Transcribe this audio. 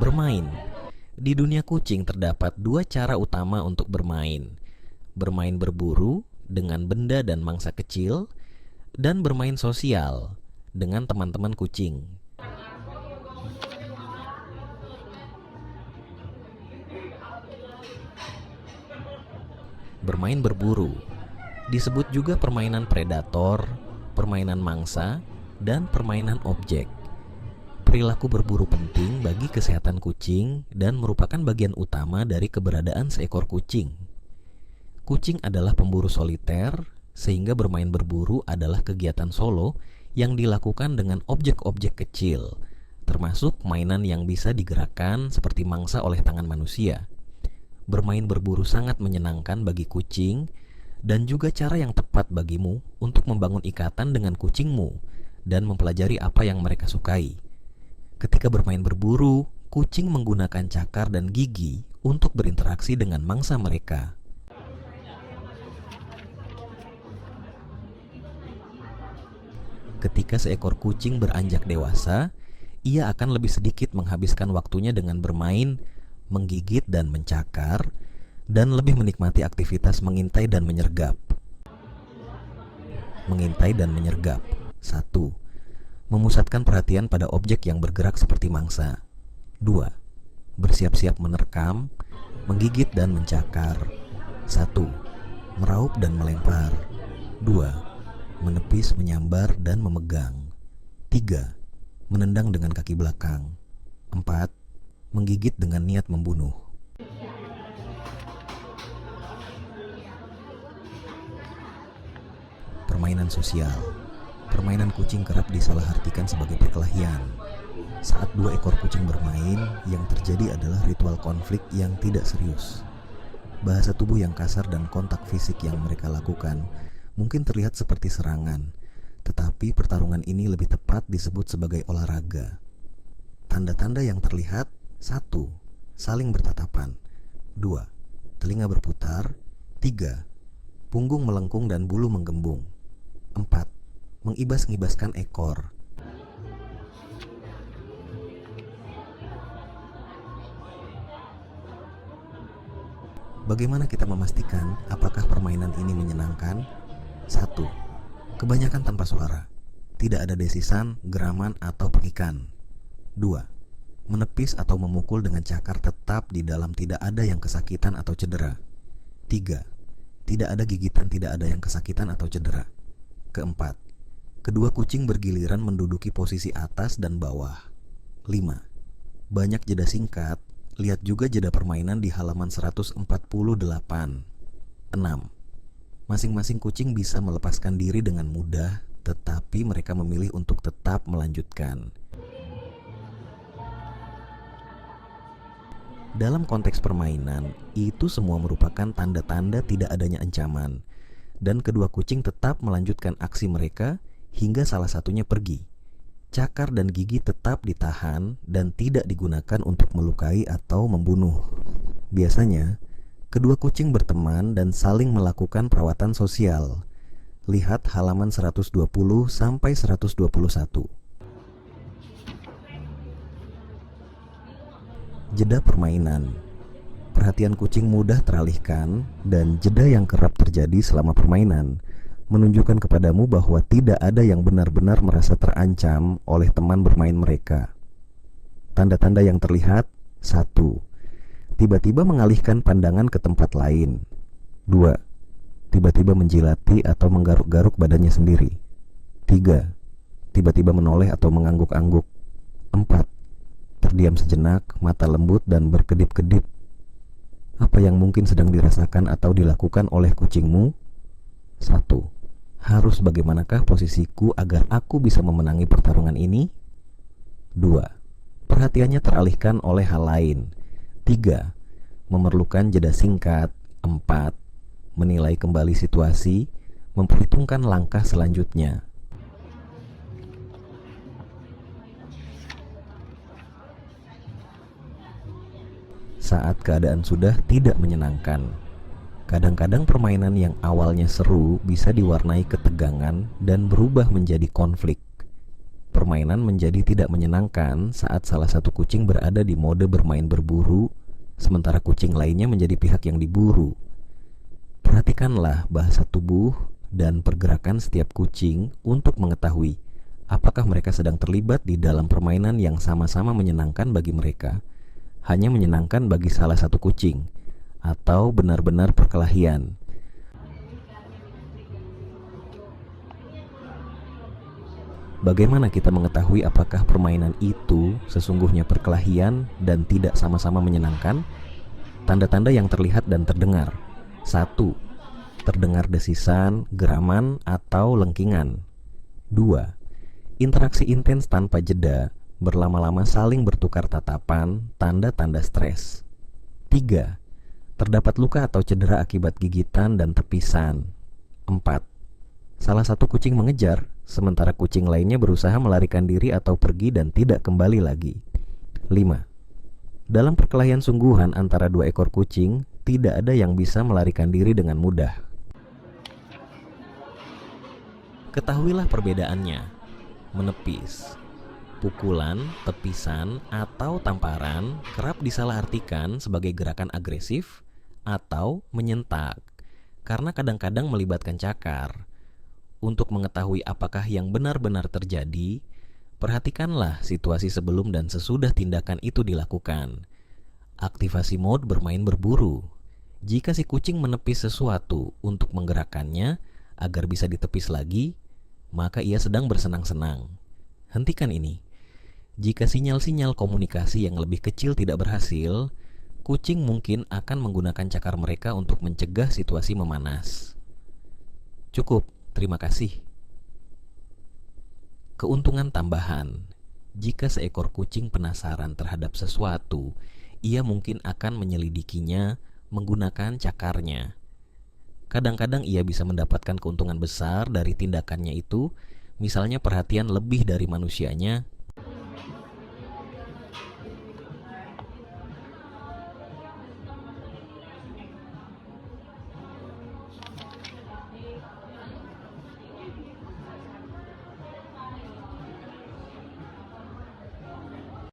Bermain. Di dunia kucing terdapat dua cara utama untuk bermain. Bermain berburu dengan benda dan mangsa kecil, dan bermain sosial dengan teman-teman kucing. Bermain berburu disebut juga permainan predator, permainan mangsa, dan permainan objek. Perilaku berburu penting bagi kesehatan kucing dan merupakan bagian utama dari keberadaan seekor kucing. Kucing adalah pemburu soliter, sehingga bermain berburu adalah kegiatan solo yang dilakukan dengan objek-objek kecil, termasuk mainan yang bisa digerakkan seperti mangsa oleh tangan manusia. Bermain berburu sangat menyenangkan bagi kucing dan juga cara yang tepat bagimu untuk membangun ikatan dengan kucingmu dan mempelajari apa yang mereka sukai. Ketika bermain berburu, kucing menggunakan cakar dan gigi untuk berinteraksi dengan mangsa mereka. Ketika seekor kucing beranjak dewasa, ia akan lebih sedikit menghabiskan waktunya dengan bermain, menggigit dan mencakar, dan lebih menikmati aktivitas mengintai dan menyergap. Mengintai dan menyergap. 1. Memusatkan perhatian pada objek yang bergerak seperti mangsa. 2. Bersiap-siap menerkam, menggigit dan mencakar. 1. Meraup dan melempar. 2. Menepis, menyambar dan memegang. 3. Menendang dengan kaki belakang. 4. Menggigit dengan niat membunuh. Permainan sosial. Permainan kucing kerap disalahartikan sebagai perkelahian. Saat dua ekor kucing bermain, yang terjadi adalah ritual konflik yang tidak serius. Bahasa tubuh yang kasar dan kontak fisik yang mereka lakukan mungkin terlihat seperti serangan, tetapi pertarungan ini lebih tepat disebut sebagai olahraga. Tanda-tanda yang terlihat: 1. Saling bertatapan. 2. Telinga berputar. 3. Punggung melengkung dan bulu menggembung. 4. Mengibas-ngibaskan ekor. Bagaimana kita memastikan apakah permainan ini menyenangkan? 1. Kebanyakan tanpa suara. Tidak ada desisan, geraman, atau pekikan. 2. Menepis atau memukul dengan cakar tetap di dalam tidak ada yang kesakitan atau cedera. 3. Tidak ada gigitan, tidak ada yang kesakitan atau cedera. Keempat, kedua kucing bergiliran menduduki posisi atas dan bawah. 5. Banyak jeda singkat. Lihat juga jeda permainan di halaman 148. 6. Masing-masing kucing bisa melepaskan diri dengan mudah, tetapi mereka memilih untuk tetap melanjutkan. Dalam konteks permainan, itu semua merupakan tanda-tanda tidak adanya ancaman, dan kedua kucing tetap melanjutkan aksi mereka hingga salah satunya pergi. Cakar dan gigi tetap ditahan dan tidak digunakan untuk melukai atau membunuh. Biasanya, kedua kucing berteman dan saling melakukan perawatan sosial. Lihat halaman 120 sampai 121. Jeda permainan. Perhatian kucing mudah teralihkan dan jeda yang kerap terjadi selama permainan menunjukkan kepadamu bahwa tidak ada yang benar-benar merasa terancam oleh teman bermain mereka. Tanda-tanda yang terlihat: 1. Tiba-tiba mengalihkan pandangan ke tempat lain. 2. Tiba-tiba menjilati atau menggaruk-garuk badannya sendiri. 3. Tiba-tiba menoleh atau mengangguk-angguk. 4. Terdiam sejenak, mata lembut dan berkedip-kedip. Apa yang mungkin sedang dirasakan atau dilakukan oleh kucingmu? 1. Harus bagaimanakah posisiku agar aku bisa memenangi pertarungan ini? 2. Perhatiannya teralihkan oleh hal lain. 3. Memerlukan jeda singkat. 4. Menilai kembali situasi, memperhitungkan langkah selanjutnya. Saat keadaan sudah tidak menyenangkan, kadang-kadang permainan yang awalnya seru bisa diwarnai ketegangan dan berubah menjadi konflik. permainan menjadi tidak menyenangkan saat salah satu kucing berada di mode bermain berburu, sementara kucing lainnya menjadi pihak yang diburu. Perhatikanlah bahasa tubuh dan pergerakan setiap kucing untuk mengetahui apakah mereka sedang terlibat di dalam permainan yang sama-sama menyenangkan bagi mereka, hanya menyenangkan bagi salah satu kucing, atau benar-benar perkelahian. Bagaimana kita mengetahui apakah permainan itu sesungguhnya perkelahian dan tidak sama-sama menyenangkan? Tanda-tanda yang terlihat dan terdengar. 1. Terdengar desisan, geraman, atau lengkingan. 2. Interaksi intens tanpa jeda, berlama-lama saling bertukar tatapan, tanda-tanda stres. 3. Terdapat luka atau cedera akibat gigitan dan tepisan. 4. Salah satu kucing mengejar, sementara kucing lainnya berusaha melarikan diri atau pergi dan tidak kembali lagi. 5. Dalam perkelahian sungguhan antara dua ekor kucing, tidak ada yang bisa melarikan diri dengan mudah. Ketahuilah perbedaannya. Menepis, pukulan, tepisan, atau tamparan kerap disalahartikan sebagai gerakan agresif atau menyentak, karena kadang-kadang melibatkan cakar. Untuk mengetahui apakah yang benar-benar terjadi, perhatikanlah situasi sebelum dan sesudah tindakan itu dilakukan. Aktivasi mode bermain berburu. Jika si kucing menepis sesuatu untuk menggerakkannya agar bisa ditepis lagi, maka ia sedang bersenang-senang. Hentikan ini. Jika sinyal-sinyal komunikasi yang lebih kecil tidak berhasil, kucing mungkin akan menggunakan cakar mereka untuk mencegah situasi memanas. Cukup. Terima kasih. Keuntungan tambahan. Jika seekor kucing penasaran terhadap sesuatu, ia mungkin akan menyelidikinya menggunakan cakarnya. Kadang-kadang ia bisa mendapatkan keuntungan besar dari tindakannya itu, misalnya perhatian lebih dari manusianya